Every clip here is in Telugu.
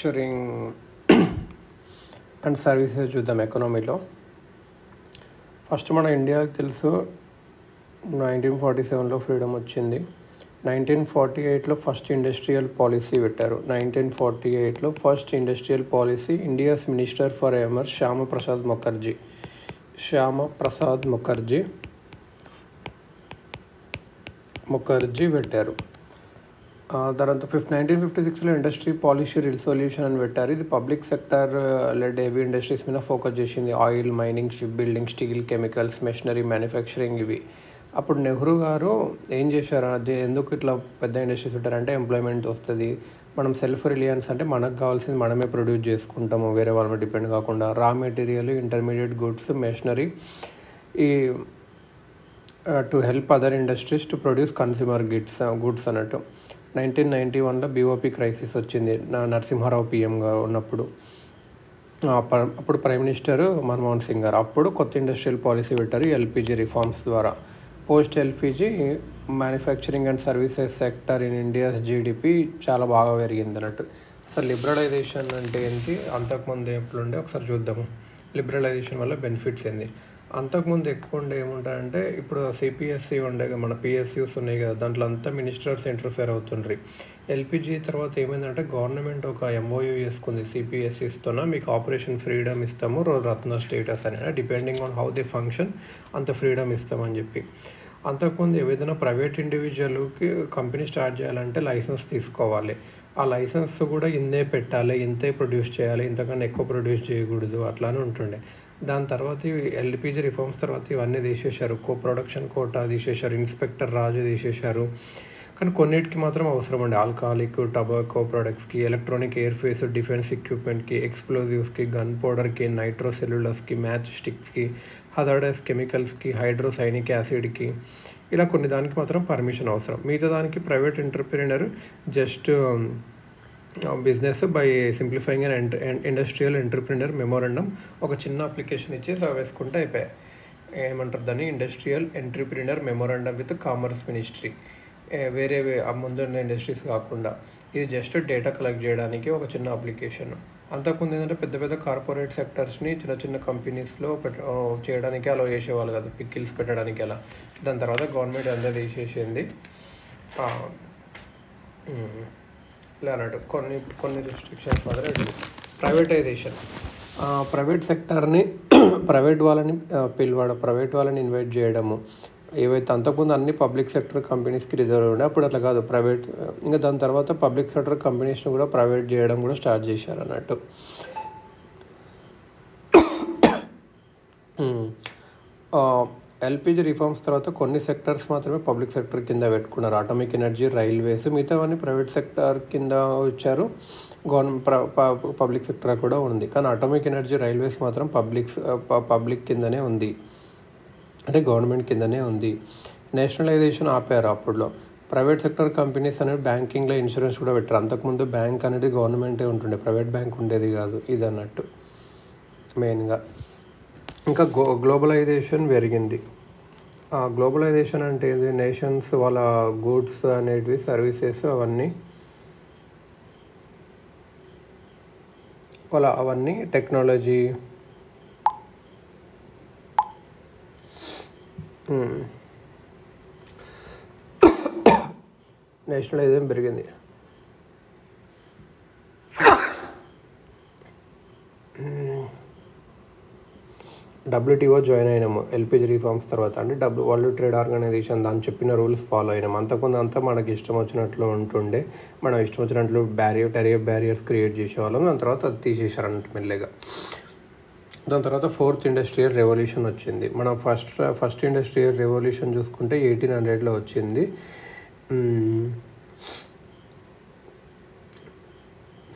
మ్యానుఫ్యాక్చరింగ్ అండ్ సర్వీసెస్ చూద్దాం. ఎకనామీలో ఫస్ట్ మన ఇండియాకి తెలుసు 1947లో ఫ్రీడమ్ వచ్చింది. 1948లో ఫస్ట్ ఇండస్ట్రియల్ పాలసీ పెట్టారు. 1948లో first industrial policy India's minister for ఎమర్స్ శ్యామప్రసాద్ ముఖర్జీ పెట్టారు. తర్వాత 1956లో ఇండస్ట్రీ పాలసీ రిజల్యూషన్ అని పెట్టారు. ఇది public sector led heavy industries మీద ఫోకస్ చేసింది. Oil, mining, ship building, steel, chemicals, machinery, manufacturing ఇవి. అప్పుడు నెహ్రూ గారు ఏం చేశారు, అది ఎందుకు ఇట్లా పెద్ద ఇండస్ట్రీస్ పెట్టారంటే ఎంప్లాయ్మెంట్ వస్తుంది, మనం సెల్ఫ్ రిలయన్స్ అంటే మనకు కావాల్సింది మనమే ప్రొడ్యూస్ చేసుకుంటాము, వేరే వాళ్ళ మీద డిపెండ్ కాకుండా. Raw material, intermediate goods, machinery ఈ to help other industries to produce consumer goods అన్నట్టు. 1991లో బీఓపీ క్రైసిస్ వచ్చింది, నరసింహారావు పిఎంగా ఉన్నప్పుడు. అప్పుడు ప్రైమ్ మినిస్టర్ మన్మోహన్ సింగ్ గారు. అప్పుడు కొత్త ఇండస్ట్రియల్ పాలసీ పెట్టారు ఎల్పిజి రిఫార్మ్స్ ద్వారా. Post LPG manufacturing and services sector in India's GDP చాలా బాగా పెరిగింది అన్నట్టు. అసలు లిబరలైజేషన్ అంటే ఏంటి, అంతకుముందు ఎప్పుడుండే ఒకసారి చూద్దాము. లిబరలైజేషన్ వల్ల బెనిఫిట్స్ ఏంది. అంతకుముందు ఎక్కువ ఉండే ఏముంటాయంటే, ఇప్పుడు సిపిఎస్సి ఉండే మన పిఎస్యూస్ ఉన్నాయి కదా, దాంట్లో అంతా మినిస్టర్స్ ఇంటర్ఫేర్ అవుతుండ్రి. ఎల్పిజి తర్వాత ఏమైందంటే గవర్నమెంట్ ఒక ఎంఓయూ చేసుకుంది సిపిఎస్సిస్తోన, మీకు ఆపరేషన్ ఫ్రీడమ్ ఇస్తాము, రత్న స్టేటస్ అని, depending on how they function అంత ఫ్రీడమ్ ఇస్తామని చెప్పి. అంతకుముందు ఏదైనా ప్రైవేట్ ఇండివిజువల్కి కంపెనీ స్టార్ట్ చేయాలంటే లైసెన్స్ తీసుకోవాలి. ఆ లైసెన్స్ కూడా ఇంతే పెట్టాలి, ఇంతే ప్రొడ్యూస్ చేయాలి, ఇంతకన్నా ఎక్కువ ప్రొడ్యూస్ చేయకూడదు, అట్లానే ఉంటుండే. దాని తర్వాత ఎల్పిజి రిఫార్మ్స్ తర్వాత ఇవన్నీ తీసేశారు. ప్రొడక్షన్ కోటా తీసేశారు, ఇన్స్పెక్టర్ రాజు తీసేశారు. కానీ కొన్నిటికి మాత్రం అవసరం అండి. ఆల్కహాలిక్, టొబాకో ప్రొడక్ట్స్కి, ఎలక్ట్రానిక్ ఎయిర్ఫేస్, డిఫెన్స్ ఎక్విప్మెంట్కి, ఎక్స్ప్లోజివ్స్కి, గన్ పౌడర్కి, నైట్రోసెల్యులస్కి, మ్యాచ్ స్టిక్స్కి, హజార్డస్ కెమికల్స్కి, హైడ్రోసైనిక్ యాసిడ్కి, ఇలా కొన్ని దానికి మాత్రం పర్మిషన్ అవసరం. మిగతా దానికి private entrepreneur just business by simplifying and industrial entrepreneur memorandum ఒక చిన్న అప్లికేషన్ ఇచ్చి వేసుకుంటే అయిపోయాయి. ఏమంటారు దాన్ని, industrial entrepreneur memorandum with commerce ministry. వేరే ముందున్న ఇండస్ట్రీస్ కాకుండా ఇది జస్ట్ డేటా కలెక్ట్ చేయడానికి ఒక చిన్న అప్లికేషన్. అంతకుముందు ఏంటంటే పెద్ద పెద్ద కార్పొరేట్ సెక్టర్స్ని చిన్న చిన్న కంపెనీస్లో చేయడానికి అలా చేసేవాళ్ళు కదా, పికిల్స్ పెట్టడానికి అలా. దాని తర్వాత గవర్నమెంట్ అందరూ తీసేసింది ఇలా అన్నట్టు. కొన్ని రిస్ట్రిక్షన్స్ మాత్రం. ప్రైవేటైజేషన్, ప్రైవేట్ సెక్టార్ని ప్రైవేట్ వాళ్ళని ఇన్వైట్ చేయడము. ఏవైతే అంతకుముందు అన్ని పబ్లిక్ సెక్టర్ కంపెనీస్కి రిజర్వ్ ఉండే, అప్పుడు అట్లా కాదు, ప్రైవేట్. ఇంకా దాని తర్వాత పబ్లిక్ సెక్టర్ కంపెనీస్ని కూడా ప్రైవేట్ చేయడం కూడా స్టార్ట్ చేశారు అన్నట్టు. ఎల్పిజి రిఫార్మ్స్ తర్వాత కొన్ని సెక్టర్స్ మాత్రమే పబ్లిక్ సెక్టర్ కింద పెట్టుకున్నారు. అటామిక్ ఎనర్జీ, రైల్వేస్, మిగతావన్నీ ప్రైవేట్ సెక్టర్ కింద ఇచ్చారు. పబ్లిక్ సెక్టర్ కూడా ఉంది. కానీ అటామిక్ ఎనర్జీ, రైల్వేస్ మాత్రం పబ్లిక్ కిందనే ఉంది, అంటే గవర్నమెంట్ కిందనే ఉంది. నేషనలైజేషన్ ఆపారు అప్పుడులో. ప్రైవేట్ సెక్టర్ కంపెనీస్ అనేది బ్యాంకింగ్లో, ఇన్సూరెన్స్ కూడా పెట్టారు. అంతకుముందు బ్యాంక్ అనేది గవర్నమెంటే ఉంటుండే, ప్రైవేట్ బ్యాంక్ ఉండేది కాదు, ఇది అన్నట్టు మెయిన్గా. ఇంకా గ్లోబలైజేషన్ పెరిగింది. గ్లోబలైజేషన్ అంటే ఏంది, నేషన్స్ వాళ్ళ గూడ్స్ అనేటివి, సర్వీసెస్ అవన్నీ టెక్నాలజీ నేషనలైజేషన్ పెరిగింది. డబ్ల్యూటీఓ జాయిన్ అయినాము ఎల్పిజి రిఫార్మ్స్ తర్వాత, అంటే వరల్డ్ ట్రేడ్ ఆర్గనైజేషన్ దాని చెప్పిన రూల్స్ ఫాలో అయినాము. అంతకుముందు అంతా మనకి ఇష్టం వచ్చినట్లు ఉంటుండే, మనం ఇష్టం వచ్చినట్లు టెరిఫ్ బ్యారియర్స్ క్రియేట్ చేసేవాళ్ళం. దాని తర్వాత అది తీసేశారు అన్నట్టు మెల్లగా. దాని తర్వాత ఫోర్త్ ఇండస్ట్రియల్ రెవల్యూషన్ వచ్చింది. మనం ఫస్ట్ ఇండస్ట్రియల్ రెవల్యూషన్ చూసుకుంటే 1800లో వచ్చింది.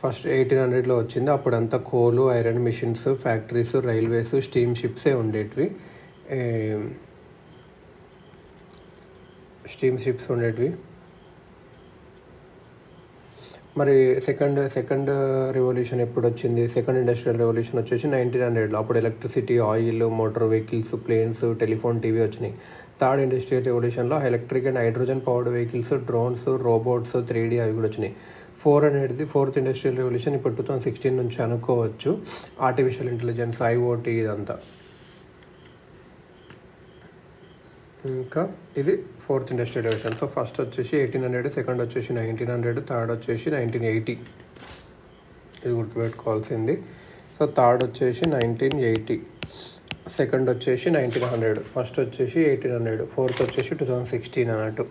ఫస్ట్ 1800లో వచ్చింది. అప్పుడు అంతా coal, iron machines, factories, railways, steam షిప్సే ఉండేటివి. మరి సెకండ్ రెవల్యూషన్ ఎప్పుడు వచ్చింది? సెకండ్ ఇండస్ట్రియల్ రెవల్యూషన్ వచ్చేసి 1900లో. అప్పుడు electricity, oil, motor vehicles, planes, telephone, TV వచ్చినాయి. థర్డ్ ఇండస్ట్రియల్ రెవల్యూషన్లో electric and hydrogen powered vehicles, drones, robots, 3D అవి కూడా వచ్చినాయి. అనేది ఫోర్త్ ఇండస్ట్రియల్ రెవల్యూషన్ ఇప్పుడు 2016 నుంచి అనుకోవచ్చు. ఆర్టిఫిషియల్ ఇంటెలిజెన్స్, ఐఓటీ ఇదంతా. ఇంకా ఇది fourth industrial revolution. So first వచ్చేసి 1800, సెకండ్ వచ్చేసి 1900, థర్డ్ వచ్చేసి 1980. ఇది గుర్తుపెట్టుకోవాల్సింది. సో థర్డ్ వచ్చేసి 1980, సెకండ్ వచ్చేసి 1900, ఫస్ట్ వచ్చేసి 1800, ఫోర్త్ వచ్చేసి 2016 అన్నట్టు.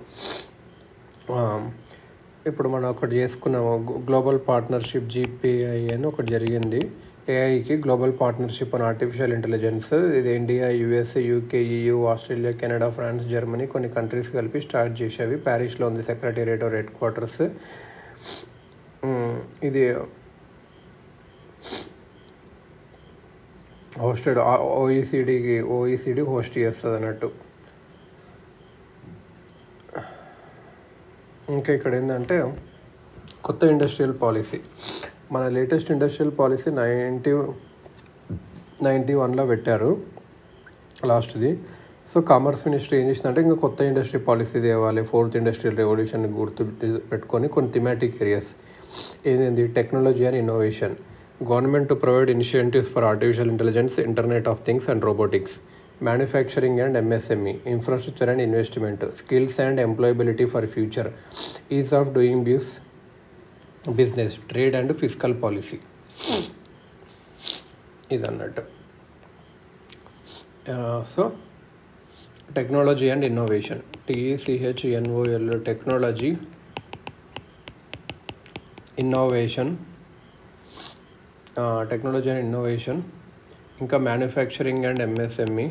ఇప్పుడు మనం ఒకటి చేసుకున్నాము, గ్లోబల్ పార్ట్నర్షిప్ GPI అని ఒకటి జరిగింది. ఏఐకి global partnership on artificial intelligence. ఇది India, USA, UK, EU, Australia, Canada, France, Germany కొన్ని కంట్రీస్ కలిపి స్టార్ట్ చేసేవి. ప్యారిస్లో ఉంది సెక్రటేరియట్ ఆర్ హెడ్ క్వార్టర్స్. ఇది హోస్టెడ్ OECD హోస్ట్ చేస్తుంది అన్నట్టు. ఇంకా ఇక్కడ ఏంటంటే కొత్త ఇండస్ట్రియల్ పాలసీ, మన లేటెస్ట్ ఇండస్ట్రియల్ పాలసీ 1991లో పెట్టారు లాస్ట్ది. సో కామర్స్ మినిస్ట్రీ ఏం చేసిందంటే ఇంకా కొత్త ఇండస్ట్రీ పాలసీ తేవాలి, ఫోర్త్ ఇండస్ట్రియల్ రెవల్యూషన్ గుర్తు పెట్టుకొని కొన్ని థిమాటిక్ ఏరియాస్. ఏంది? Technology and innovation, government to provide initiatives for artificial intelligence, internet of things and robotics, manufacturing and MSME, infrastructure and investment, skills and employability for future, ease of doing business, trade and fiscal policy. ఇదన్నట్టు. So technology and innovation, TECHNOL, technology, innovation, technology and innovation, ఇంకా manufacturing and MSME,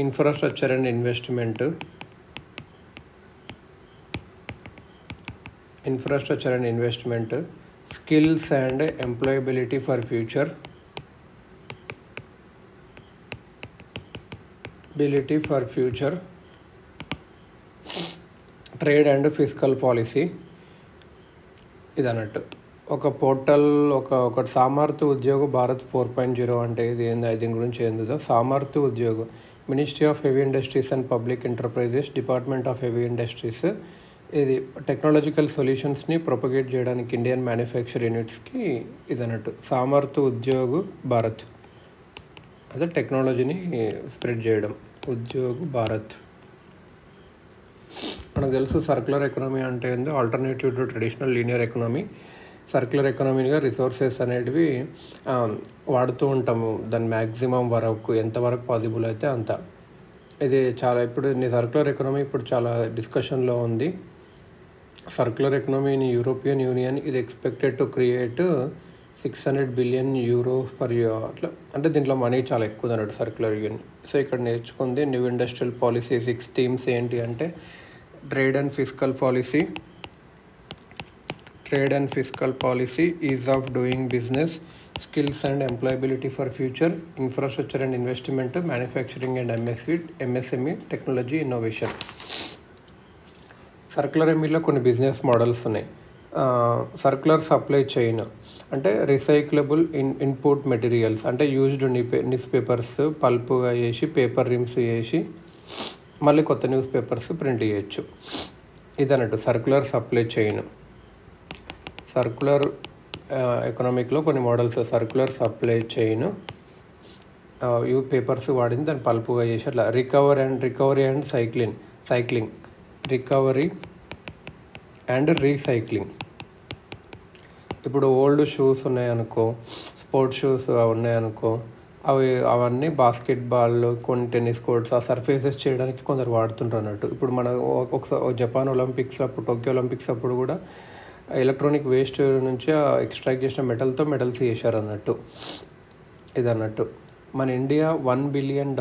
infrastructure and investment, skills and employability for future, trade and fiscal policy. ఇదన్నట్టు ఒక పోర్టల్, ఒకటి సామర్థ్య ఉద్యోగ భారత్ 4.0 అంటే ఇది ఏంది, దీని గురించి ఏందో. సామర్థ్య ఉద్యోగ, ministry of heavy industries and public enterprises, department of heavy industries. ఇది టెక్నాలజికల్ సొల్యూషన్స్ని ప్రొపగేట్ చేయడానికి ఇండియన్ మ్యానుఫ్యాక్చర్ యూనిట్స్కి ఇదన్నట్టు. సామర్థ్య ఉద్యోగ భారత్ అదే టెక్నాలజీని స్ప్రెడ్ చేయడం, ఉద్యోగ భారత్. మనకు తెలుసు సర్క్యులర్ ఎకనామీ అంటే ఏందో, alternative to traditional linear economy. Circular ఎకనామీగా రిసోర్సెస్ అనేటివి వాడుతూ ఉంటాము, దాని మ్యాక్సిమం వరకు ఎంతవరకు పాసిబుల్ అయితే అంత. ఇది చాలా ఇప్పుడు సర్క్యులర్ ఎకనామీ ఇప్పుడు చాలా డిస్కషన్లో ఉంది. సర్క్యులర్ ఎకనామీని యూరోపియన్ యూనియన్ ఇది expected to create 600 billion euros per year. అట్లా అంటే దీంట్లో మనీ చాలా ఎక్కువ అన్నట్టు సర్క్యులర్ యూనియన్. సో ఇక్కడ నేర్చుకుంది న్యూ ఇండస్ట్రియల్ పాలసీ 6 థీమ్స్ ఏంటి అంటే trade and fiscal policy, ease of doing business, skills and employability for future, infrastructure and investment, manufacturing and MSME, technology, innovation. Circular ఎకనామీలో కొన్ని బిజినెస్ మోడల్స్ ఉన్నాయి. సర్క్యులర్ సప్లై చైన్ అంటే రీసైక్లబుల్ ఇన్పుట్ మెటీరియల్స్, అంటే యూజ్డ్ న్యూస్ పేపర్స్ పల్ప్గా చేసి పేపర్ రిమ్స్ చేసి మళ్ళీ కొత్త న్యూస్ పేపర్స్ ప్రింట్ చేయొచ్చు. ఇదన్నట్టు సర్క్యులర్ సప్లై చైన్. సర్క్యులర్ ఎకనామిక్లో కొన్ని models, circular supply chain, papers వాడింది దాన్ని పల్పుగా చేసి అట్లా. Recovery and recycling. ఇప్పుడు ఓల్డ్ షూస్ ఉన్నాయనుకో, స్పోర్ట్స్ షూస్ ఉన్నాయనుకో, అవన్నీ బాస్కెట్బాల్, కొన్ని టెన్నిస్ కోర్ట్స్ ఆ సర్ఫేసెస్ చేయడానికి కొందరు వాడుతుంటారు అన్నట్టు. ఇప్పుడు మన ఒకసారి జపాన్ ఒలింపిక్స్ అప్పుడు, టోక్యో ఒలింపిక్స్ అప్పుడు కూడా ఎలక్ట్రానిక్ వేస్ట్ నుంచి ఎక్స్ట్రాక్ట్ చేసిన మెటల్స్ చేశారు అన్నట్టు. ఇదన్నట్టు మన ఇండియా $1 బిలియన్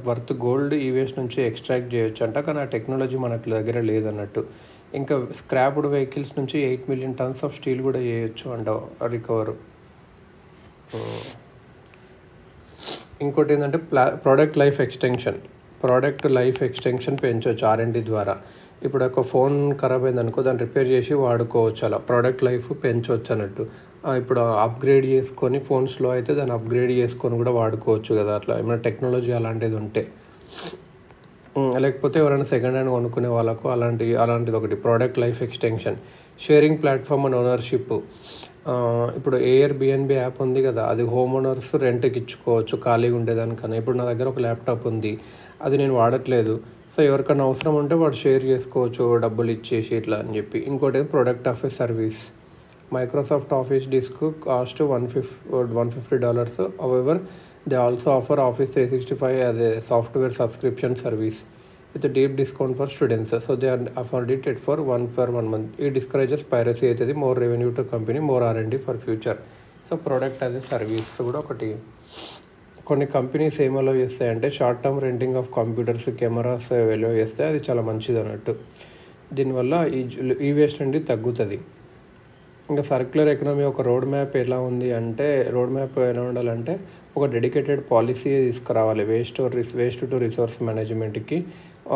వర్త్ గోల్డ్ ఈ వేస్ట్ నుంచి ఎక్స్ట్రాక్ట్ చేయొచ్చు అంట, కానీ ఆ టెక్నాలజీ మనకు దగ్గర లేదన్నట్టు. ఇంకా స్క్రాప్డ్ వెహికల్స్ నుంచి 8 మిలియన్ టన్స్ ఆఫ్ స్టీల్ కూడా చేయొచ్చు అంట రికవర్. ఇంకోటి ఏంటంటే ప్రోడక్ట్ లైఫ్ ఎక్స్టెన్షన్ పెంచవచ్చు R&D ద్వారా. ఇప్పుడు ఒక ఫోన్ ఖరాబ్ అయింది అనుకో, దాన్ని రిపేర్ చేసి వాడుకోవచ్చు, అలా ప్రోడక్ట్ లైఫ్ పెంచవచ్చు అన్నట్టు. ఇప్పుడు అప్గ్రేడ్ చేసుకొని ఫోన్స్లో అయితే దాన్ని అప్గ్రేడ్ చేసుకొని కూడా వాడుకోవచ్చు కదా, అట్లా ఏమైనా టెక్నాలజీ అలాంటిది ఉంటే. లేకపోతే ఎవరైనా సెకండ్ హ్యాండ్ కొనుక్కునే వాళ్ళకు అలాంటిది ఒకటి product life extension, sharing platform and ownership. ఇప్పుడు ఎయిర్బిఎన్బి యాప్ ఉంది కదా, అది హోమ్ ఓనర్స్ రెంట్కి ఇచ్చుకోవచ్చు ఖాళీగా ఉండేదానికన్నా. ఇప్పుడు నా దగ్గర ఒక ల్యాప్టాప్ ఉంది, అది నేను వాడట్లేదు, సో ఎవరికైనా అవసరం ఉంటే వాడు షేర్ చేసుకోవచ్చు డబ్బులు ఇచ్చేసి ఇట్లా అని చెప్పి. ఇంకోటి product of a service. Microsoft Office disk cost $150. However they also offer Office 365 as a software subscription service with deep discount for students. So they are afford it for 1 month. ఈ డిస్కరేజెస్ పైరసీ అవుతుంది, more revenue to company, more R&D for future. So product as a service కూడా ఒకటి. కొన్ని కంపెనీస్ ఏం అలో చేస్తాయంటే short term renting of computers, cameras ఎలో చేస్తే అది చాలా మంచిది అన్నట్టు. దీనివల్ల ఈ వేస్ట్ నుండి తగ్గుతుంది. ఇంకా సర్క్యులర్ ఎకనామీ ఒక రోడ్ మ్యాప్ ఎలా ఉంది అంటే, రోడ్ మ్యాప్ ఎలా ఉండాలంటే ఒక డెడికేటెడ్ పాలసీ తీసుకురావాలి వేస్ట్ టు రిసోర్స్ మేనేజ్మెంట్కి.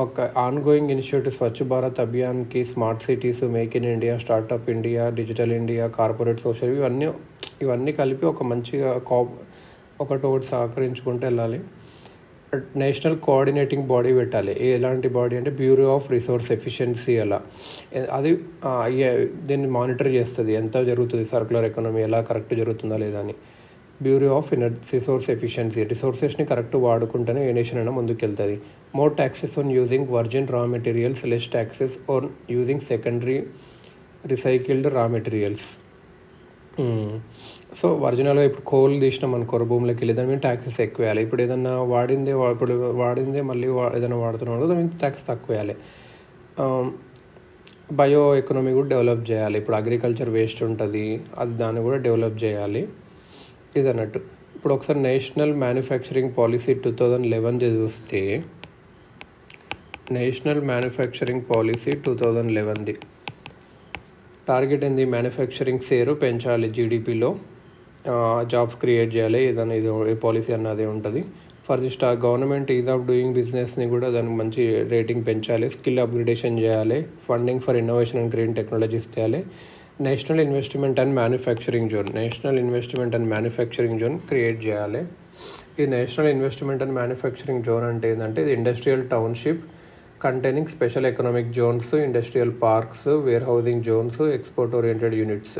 ఒక ఆన్గోయింగ్ ఇనిషియేటివ్ స్వచ్ఛ భారత్ అభియాన్కి, smart cities, make in India, startup India, digital India, corporate social, ఇవన్నీ కలిపి ఒక మంచిగా ఒకటి సహకరించుకుంటూ వెళ్ళాలి. నేషనల్ కోఆర్డినేటింగ్ బాడీ పెట్టాలి. ఎలాంటి బాడీ అంటే బ్యూరో ఆఫ్ రిసోర్స్ ఎఫిషియన్సీ. అలా అది దీన్ని మానిటర్ చేస్తుంది, ఎంత జరుగుతుంది సర్క్యులర్ ఎకానమీ, ఎలా కరెక్ట్ జరుగుతుందా లేదా అని. బ్యూరో ఆఫ్ రిసోర్స్ ఎఫిషియన్సీ, రిసోర్సెస్ని కరెక్ట్ వాడుకుంటేనే ఏ నేషన్ అయినా ముందుకు వెళ్తుంది. More taxes on using virgin raw materials, less taxes on using secondary recycled raw materials. So ఒరిజినల్గా ఇప్పుడు కోల్ తీసినాం అనుకో భూమిలోకి వెళ్ళి, దాని మీద ట్యాక్సెస్ ఎక్కువ వేయాలి. ఇప్పుడు ఏదన్నా వాడిందే మళ్ళీ ఏదైనా వాడుతున్నాడు, దాని మీద ట్యాక్స్ తక్కువ వేయాలి. బయో ఎకనామీ కూడా డెవలప్ చేయాలి. ఇప్పుడు అగ్రికల్చర్ వేస్ట్ ఉంటుంది, అది దాన్ని కూడా డెవలప్ చేయాలి ఇది అన్నట్టు. ఇప్పుడు ఒకసారి నేషనల్ మ్యానుఫ్యాక్చరింగ్ పాలసీ 2011 చూస్తే, నేషనల్ మ్యానుఫ్యాక్చరింగ్ పాలసీ 2011ది టార్గెట్ ఏంది? మ్యానుఫ్యాక్చరింగ్ షేరు పెంచాలి, జీడిపిలో జాబ్స్ క్రియేట్ చేయాలి, ఏదైనా ఇది పాలసీ అన్నదే ఉంటుంది. For the government ease of doing బిజినెస్ని కూడా దానికి మంచి రేటింగ్ పెంచాలి, స్కిల్ అప్గ్రేడేషన్ చేయాలి, funding for innovation and green technologies చేయాలి. National investment and manufacturing zone create చేయాలి. ఈ national investment and manufacturing zone అంటే ఏంటంటే, ఇది industrial township containing special economic zones, industrial parks, warehousing zones, export oriented units.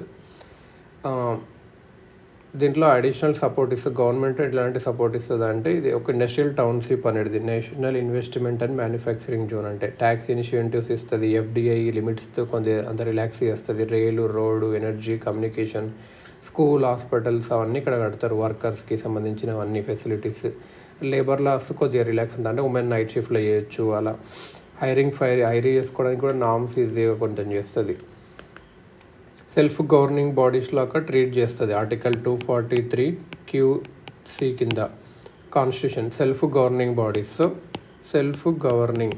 దీంట్లో అడిషనల్ సపోర్ట్ ఇస్తుంది గవర్నమెంట్. ఎట్లాంటి సపోర్ట్ ఇస్తుంది అంటే, ఇది ఒక ఇండస్ట్రియల్ టౌన్షిప్ అనేది national investment and manufacturing zone అంటే ట్యాక్స్ ఇనిషియేటివ్స్ ఇస్తుంది, FDI లిమిట్స్తో అంత రిలాక్స్ చేస్తుంది, రైలు, road, energy, communication, school, hospitals అవన్నీ ఇక్కడ కడతారు. వర్కర్స్కి సంబంధించినవన్నీ ఫెసిలిటీస్. లేబర్ లాస్ కొద్దిగా రిలాక్స్ ఉంటుంది, అంటే ఉమెన్ నైట్ షిఫ్ట్లో చేయొచ్చు. అలా హైరింగ్ చేసుకోవడానికి కూడా నామ్స్ ఈజీగా కొంచెం చేస్తుంది. సెల్ఫ్ గవర్నింగ్ బాడీస్ లాగా ట్రీట్ చేస్తుంది. ఆర్టికల్ 243QC కింద constitution. Self governing bodies, self governing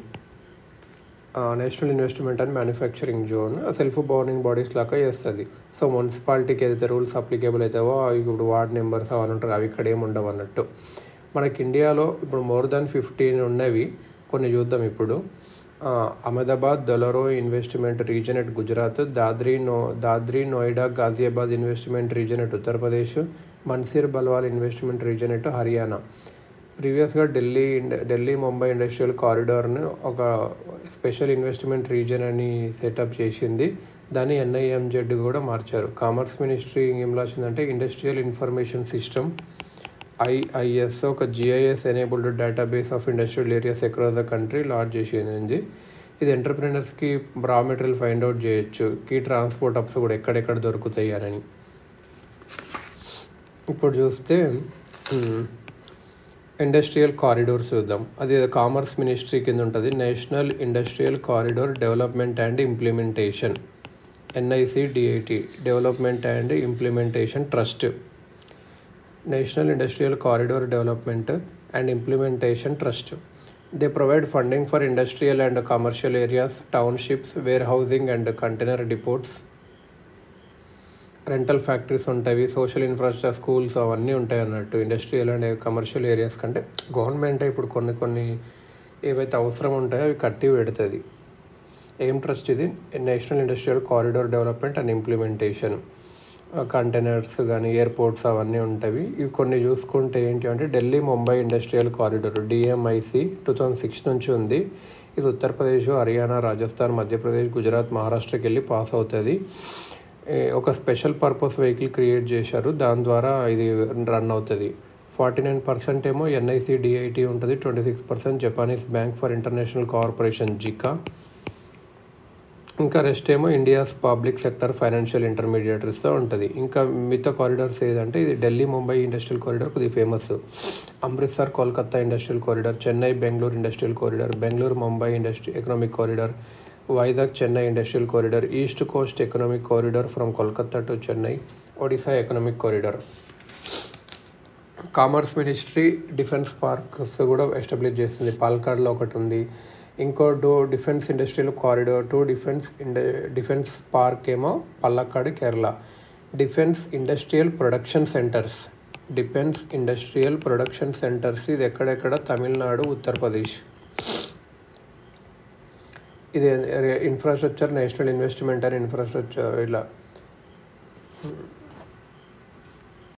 national investment and manufacturing zone self governing bodies లాగా చేస్తుంది. సో మున్సిపాలిటీకి ఏదైతే రూల్స్ అప్లికేబుల్ అవుతావో, ఇప్పుడు వార్డ్ నెంబర్స్ అవన్నీ ఉంటారు, అవి ఇక్కడ ఏమి ఉండవు అన్నట్టు. మనకి ఇండియాలో ఇప్పుడు మోర్ దాన్ 15 ఉన్నవి. కొన్ని చూద్దాం ఇప్పుడు. Ahmedabad Dholera investment region at Gujarat, Dadri Noida Ghaziabad investment region at Uttar Pradesh, Manesar Bawal investment region at Haryana. ప్రీవియస్గా ఢిల్లీ ముంబై ఇండస్ట్రియల్ కారిడార్ను ఒక స్పెషల్ ఇన్వెస్ట్మెంట్ రీజన్ అని సెటప్ చేసింది. దాన్ని NIMZ కూడా మార్చారు. కామర్స్ మినిస్ట్రీ ఏం రాసిందంటే, ఇండస్ట్రియల్ ఇన్ఫర్మేషన్ సిస్టమ్ IIS ఒక GIS enabled database of industrial areas across the country launch చేసింది. ఇది ఎంటర్ప్రినర్స్కి రా మెటీరియల్ ఫైండ్ అవుట్ చేయొచ్చు, కీ ట్రాన్స్పోర్ట్ హబ్స్ కూడా ఎక్కడెక్కడ దొరుకుతాయి అని. ఇప్పుడు చూస్తే ఇండస్ట్రియల్ కారిడోర్స్ చూద్దాం. అది కామర్స్ మినిస్ట్రీ కింద ఉంటుంది. National industrial corridor development and implementation, NICDIT development and implementation trust. National industrial corridor development and implementation trust. They provide funding for industrial and commercial areas, townships, where housing and container depots, rental factories ఉంటాయి, సోషల్ ఇన్ఫ్రాస్ట్రక్చర్, స్కూల్స్ అవన్నీ ఉంటాయి అన్నట్టు. ఇండస్ట్రియల్ అండ్ కమర్షియల్ ఏరియాస్ కంటే గవర్నమెంట్ ఇప్పుడు కొన్ని ఏవైతే అవసరం ఉంటాయో అవి కట్టి పెడుతుంది. ఏం ట్రస్ట్ ఇది? National industrial corridor development and implementation. Containers కానీ ఎయిర్పోర్ట్స్ అవన్నీ ఉంటాయి. ఇవి కొన్ని చూసుకుంటే ఏంటి అంటే ఢిల్లీ ముంబై ఇండస్ట్రియల్ కారిడార్ డిఎంఐసి 2006 నుంచి ఉంది. ఇది ఉత్తరప్రదేశ్, హర్యానా, రాజస్థాన్, మధ్యప్రదేశ్, గుజరాత్, మహారాష్ట్రకి వెళ్ళి పాస్ అవుతుంది. ఒక స్పెషల్ పర్పస్ వెహికల్ క్రియేట్ చేశారు, దాని ద్వారా ఇది రన్ అవుతుంది. 49% ఏమో ఎన్ఐసి డిఐటి ఉంటుంది, 26% Japanese bank for international corporation Zika, ఇంకా రెస్ట్ ఏమో ఇండియాస్ పబ్లిక్ సెక్టర్ ఫైనాన్షియల్ ఇంటర్మీడియటరీస్తో ఉంటుంది. ఇంకా మిగతా కారిడార్స్ ఏదంటే ఇది ఢిల్లీ ముంబై ఇండస్ట్రియల్ కారిడార్ కొద్దిగా famous, Amritsar Kolkata industrial corridor, Chennai Bengaluru industrial corridor, Bengaluru Mumbai economic corridor, Vizag Chennai industrial corridor, east Coast economic corridor from Kolkata to Chennai, Odisha economic corridor. Commerce ministry defence parks కూడా ఎస్టాబ్లిష్ చేస్తుంది. పాలక్కాడ్లో ఒకటి ఉంది. ఇంకో defence industrial corridor defence park ఏమో Palakkad Kerala. Defence industrial production centres ఇది ఎక్కడెక్కడ తమిళనాడు, ఉత్తరప్రదేశ్. ఇది infrastructure, national investment and infrastructure ఇలా